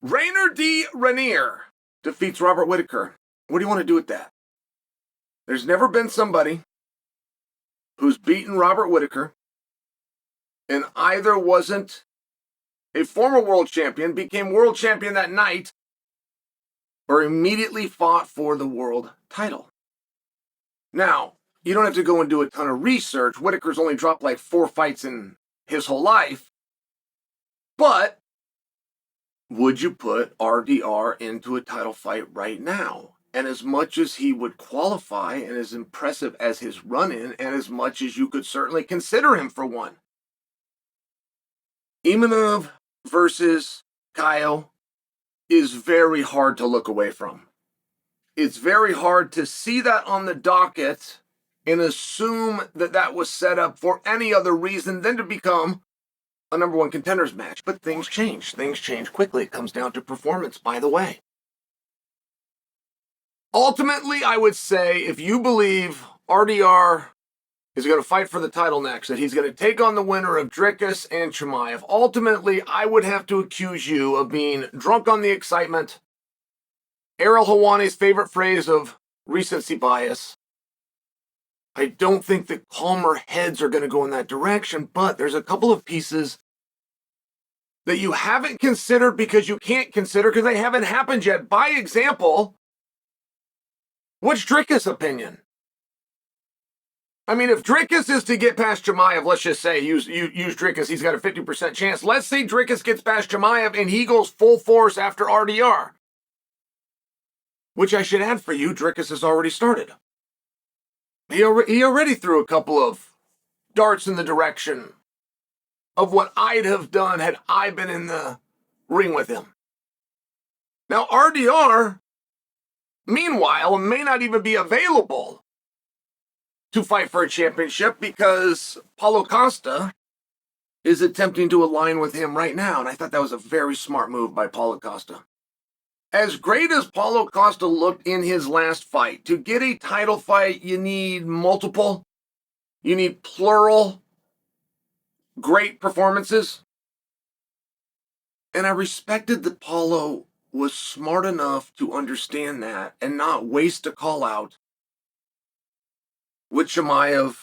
Reinier de Ridder defeats Robert Whittaker. What do you want to do with that? There's never been somebody who's beaten Robert Whittaker and either wasn't a former world champion, became world champion that night, or immediately fought for the world title. Now, you don't have to go and do a ton of research. Whittaker's only dropped like 4 fights in his whole life. But would you put RDR into a title fight right now? And as much as he would qualify and as impressive as his run-in, and as much as you could certainly consider him for one. Imanov versus Chael is very hard to look away from. It's very hard to see that on the docket and assume that that was set up for any other reason than to become a number one contenders match. But things change. Things change quickly. It comes down to performance, by the way. Ultimately, I would say if you believe RDR is going to fight for the title next, that he's going to take on the winner of Dricus and Chimaev, ultimately, I would have to accuse you of being drunk on the excitement. Ariel Helwani's favorite phrase of recency bias. I don't think that calmer heads are going to go in that direction, but there's a couple of pieces that you haven't considered because you can't consider because they haven't happened yet. By example, what's Dricus' opinion? I mean, if Dricus is to get past Chimaev, let's just say, use Dricus, he's got a 50% chance. Let's say Dricus gets past Chimaev and he goes full force after RDR. Which I should add for you, Dricus has already started. He already threw a couple of darts in the direction of what I'd have done had I been in the ring with him. Now, RDR, meanwhile, may not even be available to fight for a championship because Paulo Costa is attempting to align with him right now, and I thought that was a very smart move by Paulo Costa. As great as Paulo Costa looked in his last fight, to get a title fight, you need multiple, you need plural great performances. And I respected that Paulo was smart enough to understand that and not waste a call out with Chimaev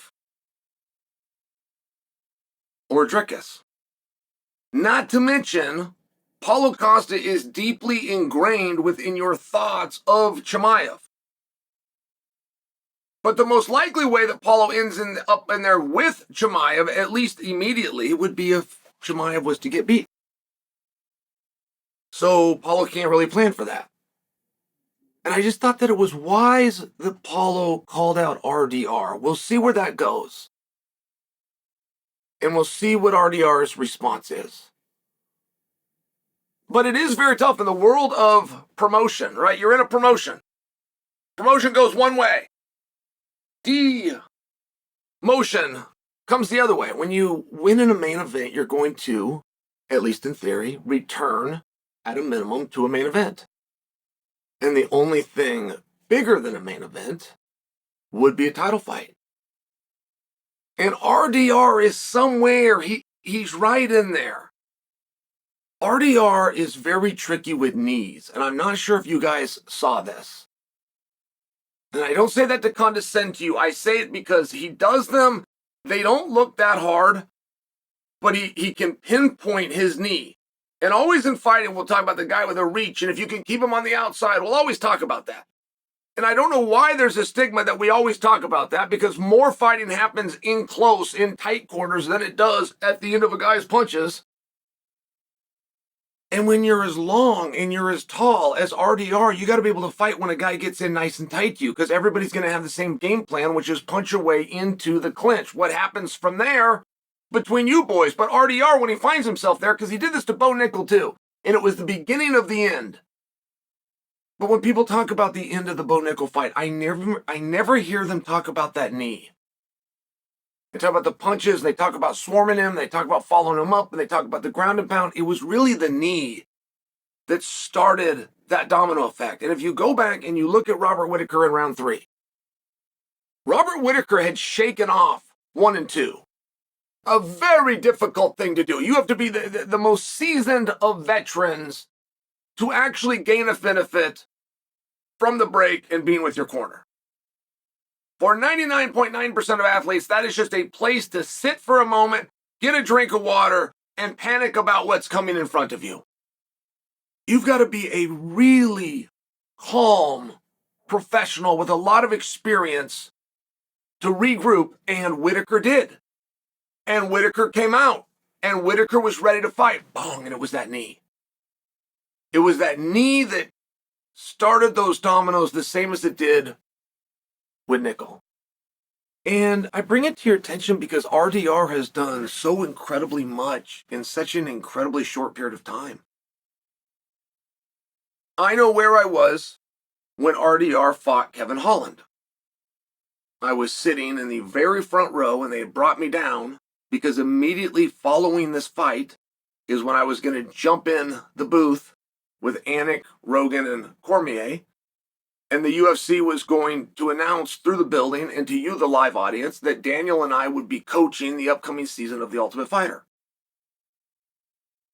or Dricus. Not to mention, Paulo Costa is deeply ingrained within your thoughts of Chimaev. But the most likely way that Paulo ends up in there with Chimaev, at least immediately, would be if Chimaev was to get beat. So Paulo can't really plan for that. And I just thought that it was wise that Paulo called out RDR. We'll see where that goes. And we'll see what RDR's response is. But it is very tough in the world of promotion, right? You're in a promotion. Promotion goes one way. Demotion comes the other way. When you win in a main event, you're going to, at least in theory, return at a minimum to a main event. And the only thing bigger than a main event would be a title fight. And RDR is somewhere, he's right in there. RDR is very tricky with knees, and I'm not sure if you guys saw this. And I don't say that to condescend to you. I say it because he does them. They don't look that hard, but he can pinpoint his knee. And always in fighting, we'll talk about the guy with a reach, and if you can keep him on the outside, we'll always talk about that. And I don't know why there's a stigma that we always talk about that, because more fighting happens in close, in tight quarters than it does at the end of a guy's punches. And when you're as long and you're as tall as RDR, you got to be able to fight when a guy gets in nice and tight to you, because everybody's going to have the same game plan, which is punch your way into the clinch. What happens from there between you boys? But RDR, when he finds himself there, because he did this to Bo Nickel too, and it was the beginning of the end. But when people talk about the end of the Bo Nickel fight, I never hear them talk about that knee. They talk about the punches, they talk about swarming him, they talk about following him up, and they talk about the ground and pound. It was really the knee that started that domino effect. And if you go back and you look at Robert Whittaker in round 3, Robert Whittaker had shaken off 1 and 2. A very difficult thing to do. You have to be the most seasoned of veterans to actually gain a benefit from the break and being with your corner. For 99.9% of athletes, that is just a place to sit for a moment, get a drink of water, and panic about what's coming in front of you. You've got to be a really calm professional with a lot of experience to regroup, and Whittaker did. And Whittaker came out, and Whittaker was ready to fight. Bong, and it was that knee. It was that knee that started those dominoes the same as it did with Nickel. And I bring it to your attention because RDR has done so incredibly much in such an incredibly short period of time. I know where I was when RDR fought Kevin Holland. I was sitting in the very front row and they had brought me down because immediately following this fight is when I was going to jump in the booth with Anik, Rogan, and Cormier. And the UFC was going to announce through the building and to you, the live audience, that Daniel and I would be coaching the upcoming season of The Ultimate Fighter.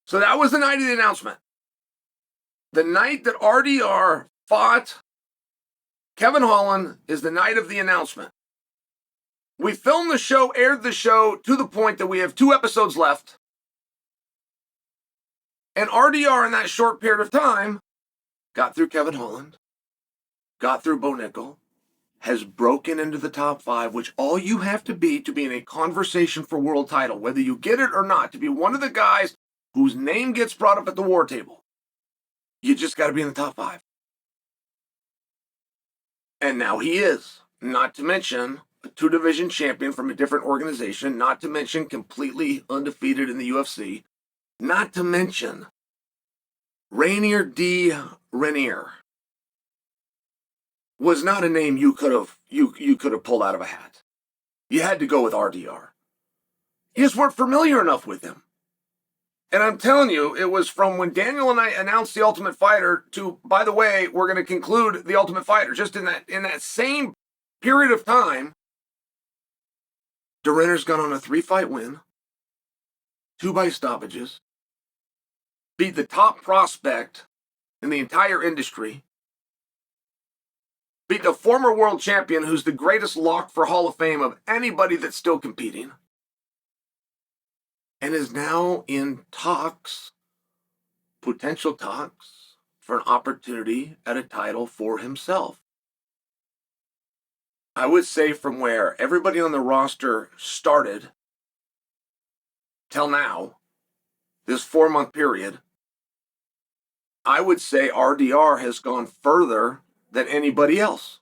So that was the night of the announcement. The night that RDR fought Kevin Holland is the night of the announcement. We filmed the show, aired the show to the point that we have 2 episodes left. And RDR in that short period of time got through Kevin Holland, got through Bo Nickel, has broken into the top 5, which all you have to be in a conversation for world title, whether you get it or not, to be one of the guys whose name gets brought up at the war table. You just got to be in the top 5. And now he is, not to mention a 2-division champion from a different organization, not to mention completely undefeated in the UFC, not to mention Reinier de Ridder was not a name you could have pulled out of a hat. You had to go with RDR. You just weren't familiar enough with him. And I'm telling you, it was from when Daniel and I announced The Ultimate Fighter to, by the way, we're going to conclude The Ultimate Fighter. Just in that same period of time, de Ridder's gone on a 3-fight win, 2 by stoppages, beat the top prospect in the entire industry, beat the former world champion who's the greatest lock for Hall of Fame of anybody that's still competing, and is now in talks, potential talks, for an opportunity at a title for himself. I would say from where everybody on the roster started till now, this 4-month period, I would say RDR has gone further than anybody else.